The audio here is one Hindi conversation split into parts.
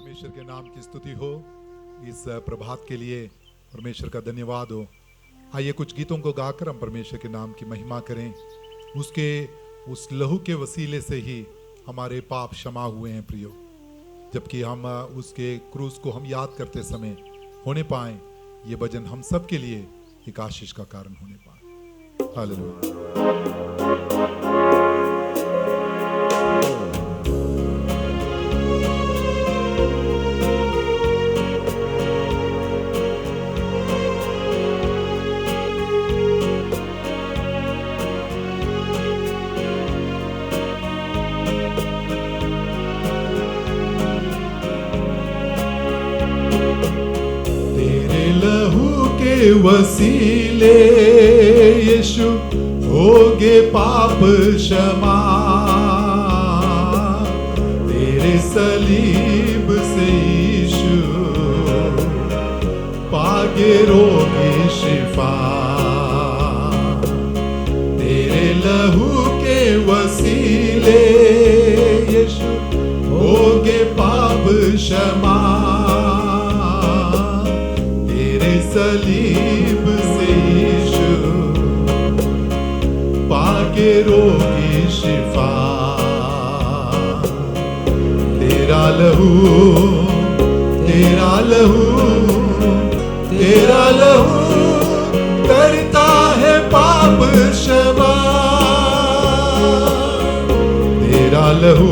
परमेश्वर के नाम की स्तुति हो। इस प्रभात के लिए परमेश्वर का धन्यवाद हो। आइए कुछ गीतों को गाकर हम परमेश्वर के नाम की महिमा करें। उसके उस लहू के वसीले से ही हमारे पाप क्षमा हुए हैं प्रियो। जबकि हम उसके क्रूस को हम याद करते समय होने पाए, ये भजन हम सब के लिए एक आशीष का कारण होने पाए। हालेलुया। वसीले यीशु होगे पाप क्षमा, तेरे सलीब से यीशु पागे रोगी शिफा। तेरे लहू के वसीले यीशु होगे पाप क्षमा, सलीब से यीशु पाके रोगी शिफा। तेरा लहू, तेरा लहू, तेरा लहू करता है पाप क्षमा। तेरा लहू,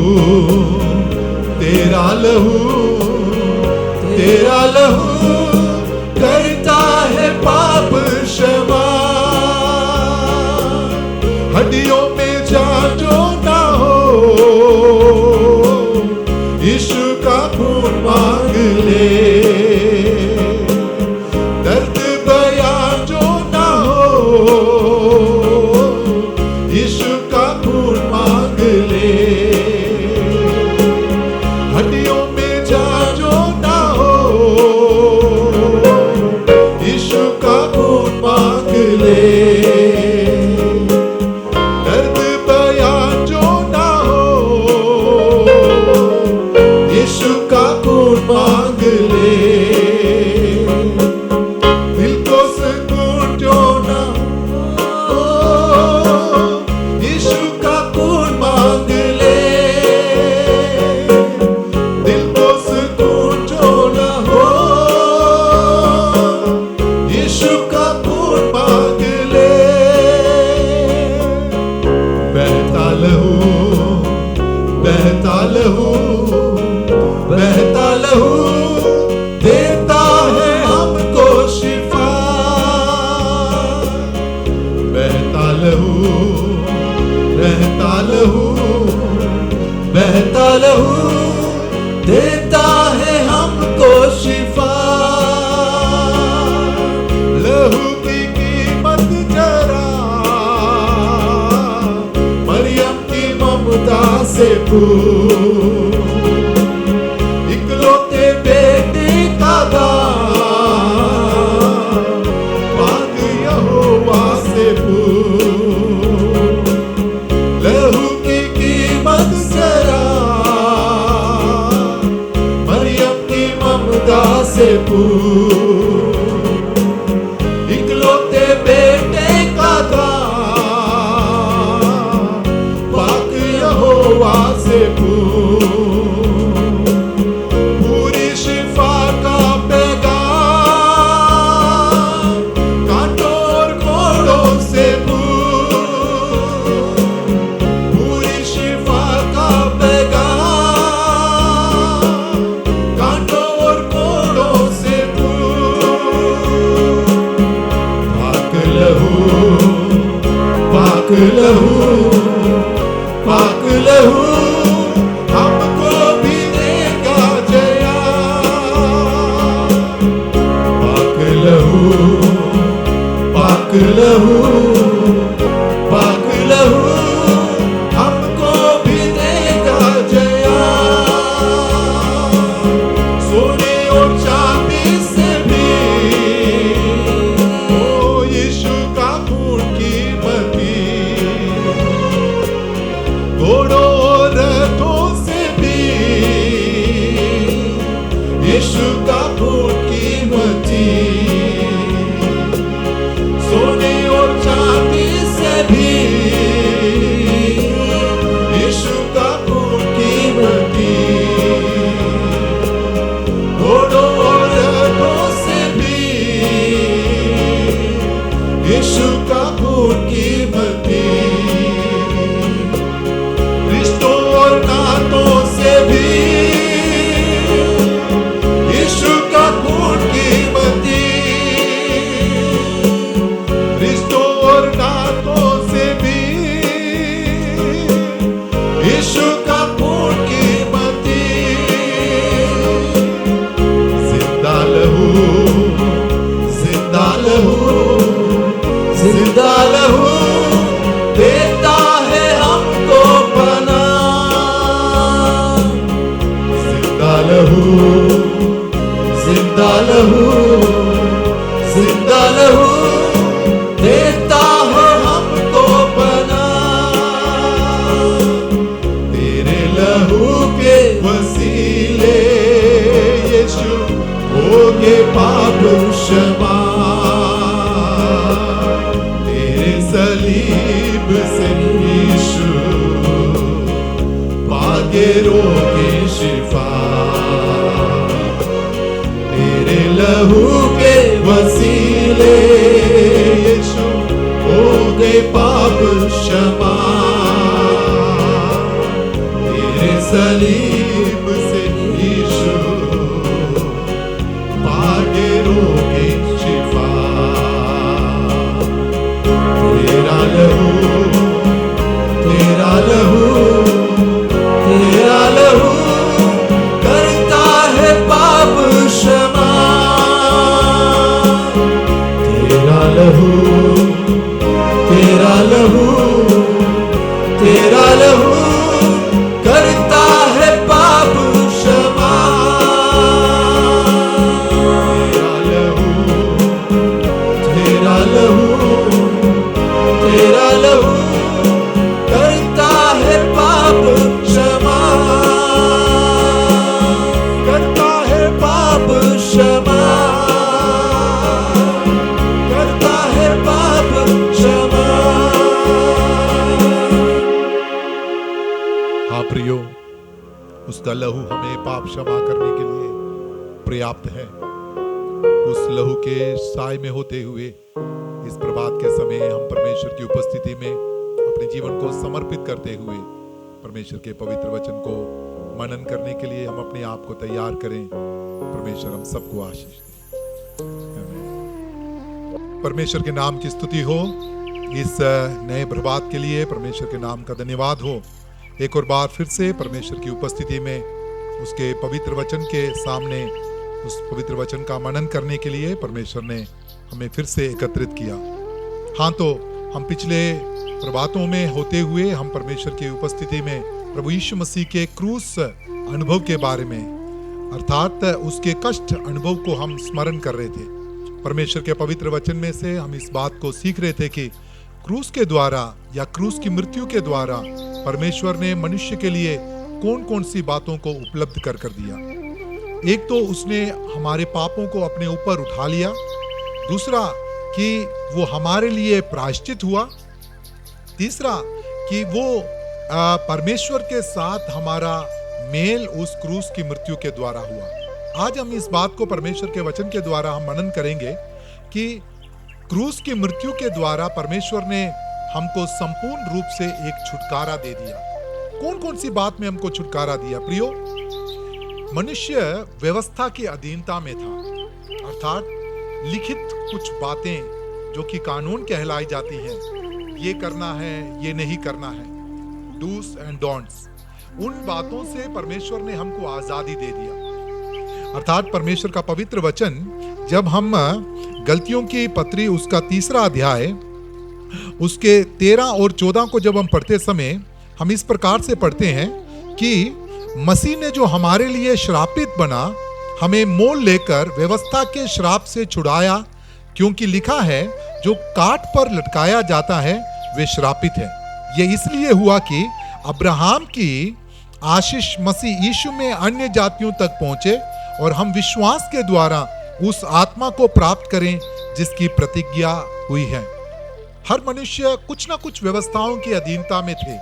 तेरा लहू, तेरा लहू करता है पाप क्षमा। हड्डियों में जान जो ना हो, यीशु का खून मांग ले। दर्द बयान जो ना हो, यीशु का खून मांग ले। हड्डियों में जान जो ना हो, मांग ले। दर्द बयान जो ना हो, यीशु का खून मांग ले। दिल को सुकून जो ना हो, यीशु का खून मांग ले। दिल को सुकून जो ना हो, यीशु का मांग ले। बहता लहू, बहता लहू, बहता लहू देता है हमको शिफा। बहता लहू, बहता लहू, बहता लहू देता है हमको शिफा। लहू से इकलौते बेटे का दान मांग यहोवा से लहू की कीमत जरा मरियम की ममता से इकलौते बेटे का से पूरी शिफा का पैगाम कांटों और कोड़ों से पूरी शिफा का पैगाम कांटों और कोड़ों से पाक लहू, पाक लहू, पाक लहू हमको भी देगा जया। पाक लहू, पाक लहू, पाक लहू हमको भी देगा जया। सोने और चांदी से भी ओ यीशु का खून कीमती। घोड़ों और यीशु का खून कीमती, जिंदा लहू, जिंदा लहू, जिंदा लहू देता है हमको पनाह। जिंदा लहू, जिंदा लहू, जिंदा लहू देता है हमको पनाह। तेरे लहू के वसीले यीशु होगे पाप क्षमा। तेरे सलीब से यीशु पागे रोगे शिफा। तेरे लहू के वसीले यीशु हो गए पाप क्षमा। तेरे सलीब से यीशु पागे रोगे शिफा। तेरा लहू, तेरा लहू, तेरा लहू करता है पाप क्षमा। तेरा लहू, तेरा लहू, तेरा लहू करता है पाप क्षमा। तेरा लहू, तेरा लहू करता है पाप क्षमा, करता है पाप क्षमा, करता है पाप क्षमा। हाँ प्रियो, उसका लहू हमें पाप क्षमा करने के लिए पर्याप्त है। उस लहू के साए में होते हुए इस प्रभात के समय हम परमेश्वर की उपस्थिति में अपने जीवन को समर्पित करते हुए परमेश्वर के पवित्र वचन को मनन करने के लिए हम अपने आप को तैयार करें। परमेश्वर हम सबको आशीष दे। आमीन। परमेश्वर के नाम की स्तुति हो। इस नए प्रभात के लिए परमेश्वर के नाम का धन्यवाद हो। एक और बार फिर से परमेश्वर की उपस्थिति में उसके पवित्र वचन के सामने उस पवित्र वचन का मनन करने के लिए परमेश्वर ने हमें फिर से एकत्रित किया। हाँ, तो हम पिछले प्रभातों में होते हुए हम परमेश्वर की उपस्थिति में प्रभु यीशु मसीह के क्रूस अनुभव के बारे में, अर्थात उसके कष्ट अनुभव को हम स्मरण कर रहे थे। परमेश्वर के पवित्र वचन में से हम इस बात को सीख रहे थे कि क्रूस के द्वारा या क्रूस की मृत्यु के द्वारा परमेश्वर ने मनुष्य के लिए कौन कौन सी बातों को उपलब्ध कर दिया। एक तो उसने हमारे पापों को अपने ऊपर उठा लिया, दूसरा कि वो हमारे लिए प्रायश्चित हुआ, तीसरा कि वो परमेश्वर के साथ हमारा मेल उस क्रूस की मृत्यु के द्वारा हुआ। आज हम इस बात को परमेश्वर के वचन के द्वारा हम मनन करेंगे कि क्रूस की मृत्यु के द्वारा परमेश्वर ने हमको संपूर्ण रूप से एक छुटकारा दे दिया। कौन कौन सी बात में हमको छुटकारा दिया प्रियो? मनुष्य व्यवस्था की अधीनता में था, अर्थात लिखित कुछ बातें जो कि कानून कहलाई जाती हैं, ये करना है, ये नहीं करना है, डूस एंड डोंट्स, उन बातों से परमेश्वर ने हमको आजादी दे दिया। अर्थात परमेश्वर का पवित्र वचन जब हम गलतियों की पत्री उसका 3 अध्याय उसके 13 और 14 को जब हम पढ़ते समय हम इस प्रकार से पढ़ते हैं कि मसीह ने जो हमारे लिए श्रापित बना हमें मोल लेकर व्यवस्था के श्राप से छुड़ाया, क्योंकि लिखा है जो काट पर लटकाया जाता है वे श्रापित है। ये इसलिए हुआ कि अब्राहम की आशीष मसीह यीशु में अन्य जातियों तक पहुंचे और हम विश्वास के द्वारा उस आत्मा को प्राप्त करें जिसकी प्रतिज्ञा हुई है। हर मनुष्य कुछ ना कुछ व्यवस्थाओं की अधीनता में थे।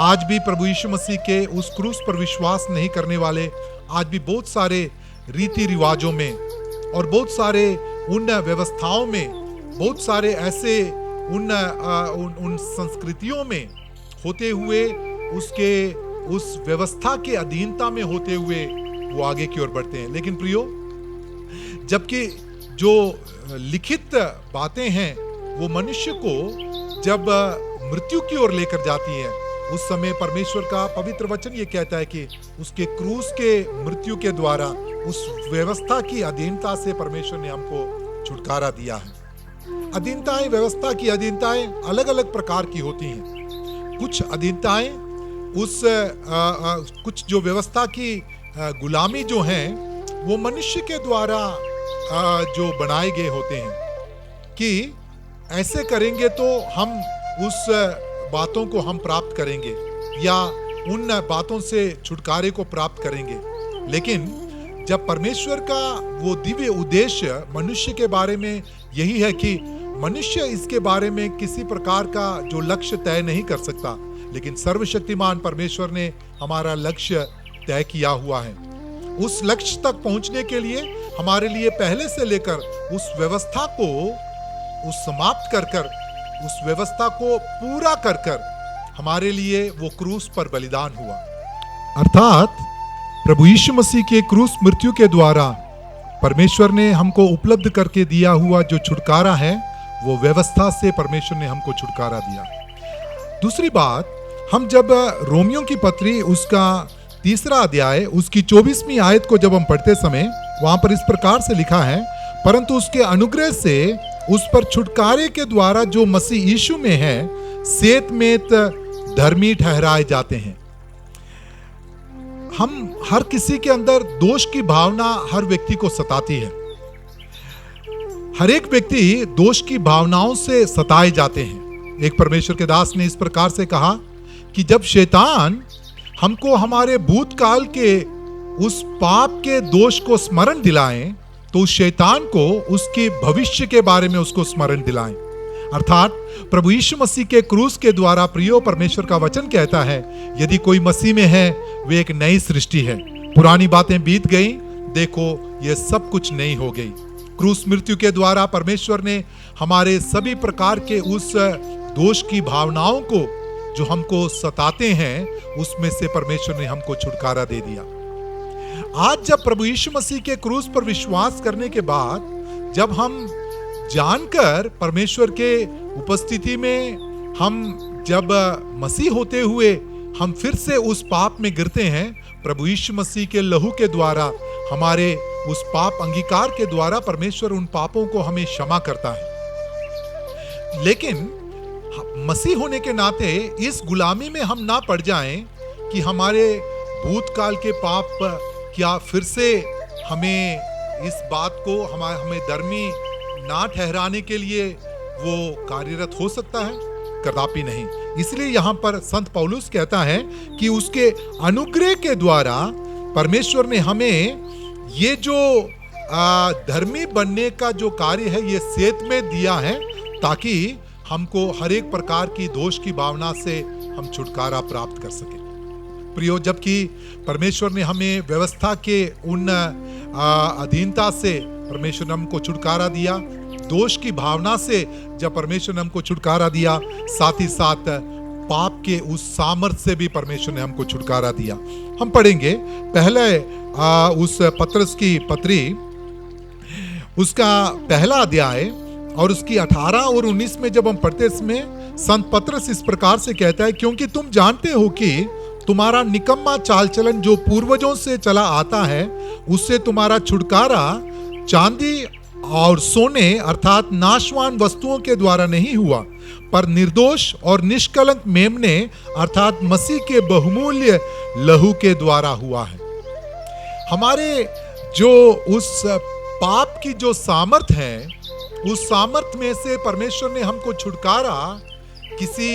आज भी प्रभु यीशु मसीह के उस क्रूस पर विश्वास नहीं करने वाले आज भी बहुत सारे रीति रिवाजों में और बहुत सारे उन व्यवस्थाओं में, बहुत सारे ऐसे उन संस्कृतियों में होते हुए उस व्यवस्था के अधीनता में होते हुए वो आगे की ओर बढ़ते हैं। लेकिन प्रियो, जबकि जो लिखित बातें हैं वो मनुष्य को जब मृत्यु की ओर लेकर जाती हैं, उस समय परमेश्वर का पवित्र वचन ये कहता है कि उसके क्रूस के मृत्यु के द्वारा उस व्यवस्था की अधीनता से परमेश्वर ने हमको छुटकारा दिया है। अधीनताएं, व्यवस्था की अधीनताएं अलग अलग प्रकार की होती हैं। कुछ अधीनताएं कुछ जो व्यवस्था की गुलामी जो हैं वो मनुष्य के द्वारा जो बनाए गए होते हैं कि ऐसे करेंगे तो हम उस बातों को हम प्राप्त करेंगे या उन बातों से छुटकारे को प्राप्त करेंगे। लेकिन जब परमेश्वर का वो दिव्य उद्देश्य मनुष्य के बारे में यही है कि मनुष्य इसके बारे में किसी प्रकार का जो लक्ष्य तय नहीं कर सकता, लेकिन सर्वशक्तिमान परमेश्वर ने हमारा लक्ष्य तय किया हुआ है। उस लक्ष्य तक पहुंचने के लिए हमारे लिए पहले से लेकर उस व्यवस्था को समाप्त कर उस व्यवस्था को पूरा कर हमारे लिए वो क्रूस पर बलिदान हुआ। अर्थात प्रभु यीशु मसीह के क्रूस मृत्यु के द्वारा परमेश्वर ने हमको उपलब्ध करके दिया हुआ जो छुटकारा है, वो व्यवस्था से परमेश्वर ने हमको छुटकारा दिया। दूसरी बात, हम जब रोमियों की पत्री उसका 3 अध्याय उसकी 24वीं आयत को जब हम पढ़ते समय वहां पर इस प्रकार से लिखा है, परंतु उसके अनुग्रह से उस पर छुटकारे के द्वारा जो मसीह यीशु में है सेतमेत धर्मी ठहराए जाते हैं। हम हर किसी के अंदर दोष की भावना हर व्यक्ति को सताती है। हर एक व्यक्ति दोष की भावनाओं से सताए जाते हैं। एक परमेश्वर के दास ने इस प्रकार से कहा कि जब शैतान हमको हमारे भूतकाल के उस पाप के दोष को स्मरण दिलाएं, तो उस शैतान को उसके भविष्य के बारे में उसको स्मरण दिलाएं। अर्थात प्रभु यीशु मसीह के क्रूस के द्वारा प्रियो परमेश्वर का वचन कहता है, यदि कोई मसीह में है वे एक नई सृष्टि है, पुरानी बातें बीत गई, देखो ये सब कुछ नई हो गई। क्रूस मृत्यु के द्वारा परमेश्वर ने हमारे सभी प्रकार के उस दोष की भावनाओं को जो हमको सताते हैं उसमें से परमेश्वर ने हमको छुटकारा दे दिया। आज जब प्रभु यीशु मसीह के क्रूस पर विश्वास करने के बाद जब हम जानकर परमेश्वर के उपस्थिति में हम जब मसीह होते हुए हम फिर से उस पाप में गिरते हैं, प्रभु यीशु मसीह के लहू के द्वारा हमारे उस पाप अंगीकार के द्वारा परमेश्वर उन पापों को हमें क्षमा करता है। लेकिन मसीह होने के नाते इस गुलामी में हम ना पड़ जाएं कि हमारे भूतकाल के पाप क्या फिर से हमें इस बात को हमें धर्मी ना ठहराने के लिए वो कार्यरत हो सकता है, कदापि नहीं। इसलिए यहाँ पर संत पौलुस कहता है कि उसके अनुग्रह के द्वारा परमेश्वर ने हमें ये जो धर्मी बनने का जो कार्य है ये सेत में दिया है, ताकि हमको हर एक प्रकार की दोष की भावना से हम छुटकारा प्राप्त कर सके। प्रियो, जबकि परमेश्वर ने हमें व्यवस्था के उन अधीनता से परमेश्वर ने हमको छुटकारा दिया, दोष की भावना से जब परमेश्वर ने हमको छुटकारा दिया, साथ ही साथ पाप के उस सामर्थ से भी परमेश्वर ने हमको छुटकारा दिया। हम पढ़ेंगे पहले उस पत्रस की पत्री उसका 1 अध्याय और उसकी 18 और 19 में जब हम पढ़ते इसमें संत पत्रस इस प्रकार से कहता है, क्योंकि तुम जानते हो कि तुम्हारा निकम्मा चाल चलन जो पूर्वजों से चला आता है, उससे तुम्हारा छुटकारा चांदी और सोने अर्थात नाशवान वस्तुओं के द्वारा नहीं हुआ, पर निर्दोष और निष्कलंक मेमने अर्थात मसीह के बहुमूल्य लहू के द्वारा हुआ है। हमारे जो उस पाप की जो सामर्थ है, उस सामर्थ में से परमेश्वर ने हमको छुटकारा किसी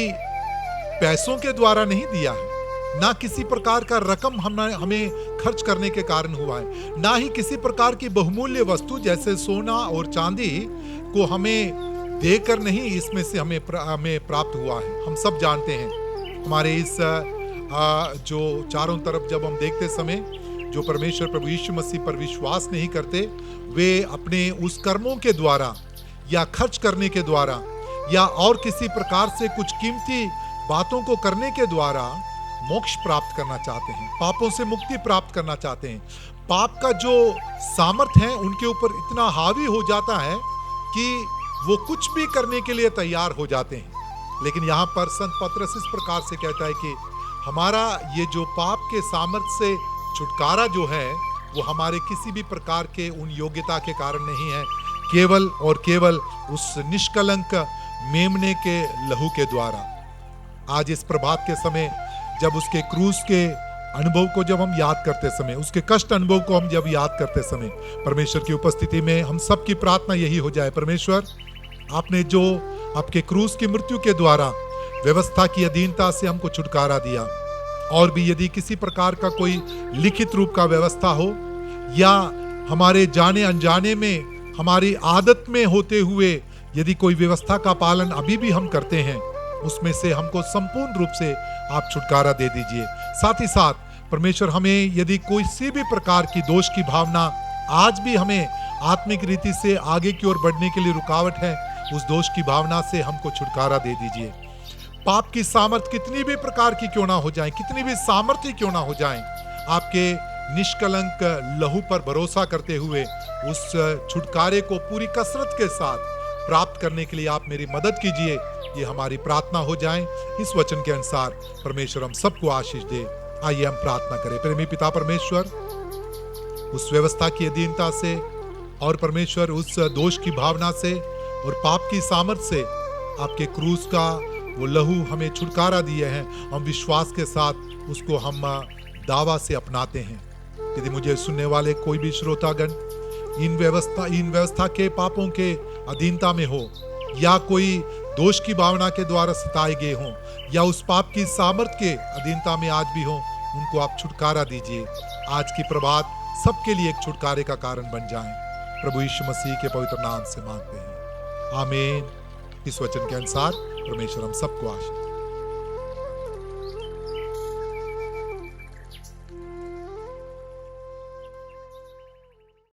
पैसों के द्वारा नहीं दिया है, ना किसी प्रकार का रकम हमें खर्च करने के कारण हुआ है, ना ही किसी प्रकार की बहुमूल्य वस्तु जैसे सोना और चांदी को हमें देकर नहीं इसमें से हमें प्राप्त हुआ है। हम सब जानते हैं हमारे इस जो चारों तरफ जब हम देखते समय जो परमेश्वर प्रभु यीशु मसीह पर विश्वास नहीं करते, वे अपने उस कर्मों के द्वारा या खर्च करने के द्वारा या और किसी प्रकार से कुछ कीमती बातों को करने के द्वारा मोक्ष प्राप्त करना चाहते हैं, पापों से मुक्ति प्राप्त करना चाहते हैं। पाप का जो सामर्थ्य है उनके ऊपर इतना हावी हो जाता है कि वो कुछ भी करने के लिए तैयार हो जाते हैं। लेकिन यहाँ पर संत पतरस इस प्रकार से कहता है कि हमारा ये जो पाप के सामर्थ्य से छुटकारा जो है वो हमारे किसी भी प्रकार के उन योग्यता के कारण नहीं है, केवल और केवल उस निष्कलंक मेमने के लहू के द्वारा। आज इस प्रभात के समय जब उसके क्रूस के अनुभव को जब हम याद करते समय, उसके कष्ट अनुभव को हम जब याद करते समय, परमेश्वर की उपस्थिति में हम सबकी प्रार्थना यही हो जाए, परमेश्वर आपने जो आपके क्रूस की मृत्यु के द्वारा व्यवस्था की अधीनता से हमको छुटकारा दिया, और भी यदि किसी प्रकार का कोई लिखित रूप का व्यवस्था हो या हमारे जाने अनजाने में हमारी आदत में होते हुए यदि कोई व्यवस्था का पालन अभी भी हम करते हैं, उसमें से हमको संपूर्ण रूप से आप छुटकारा दे दीजिए। साथ ही साथ परमेश्वर हमें यदि कोई सी भी प्रकार की दोष की भावना आज भी हमें आत्मिक रीति से आगे की ओर बढ़ने के लिए रुकावट है, उस दोष की भावना से हमको छुटकारा दे दीजिए। पाप की सामर्थ्य कितनी भी प्रकार की क्यों ना हो जाए, कितनी भी सामर्थ्य क्यों ना हो जाए, आपके निष्कलंक लहू पर भरोसा करते हुए उस छुटकारे को पूरी कसरत के साथ प्राप्त करने के लिए आप मेरी मदद कीजिए। ये हमारी प्रार्थना हो जाए। इस वचन के अनुसार परमेश्वर हम सबको आशीष दे। आइए हम प्रार्थना करें। प्रेमी पिता परमेश्वर, उस व्यवस्था की अधीनता से और परमेश्वर उस दोष की भावना से और पाप की सामर्थ्य से आपके क्रूस का वो लहू हमें छुटकारा दिए हैं, हम विश्वास के साथ उसको हम दावा से अपनाते हैं। यदि मुझे सुनने वाले कोई भी श्रोतागण इन व्यवस्था के पापों के अधीनता में हो, या कोई दोष की भावना के द्वारा सताए गए हों, या उस पाप की सामर्थ्य के अधीनता में आज भी हों, उनको आप छुटकारा दीजिए। आज की प्रभात सबके लिए एक छुटकारे का कारण बन जाए। प्रभु यीशु मसीह के पवित्र नाम से मांगते हैं, आमीन। इस वचन के अनुसार परमेश्वर हम सबको आशीष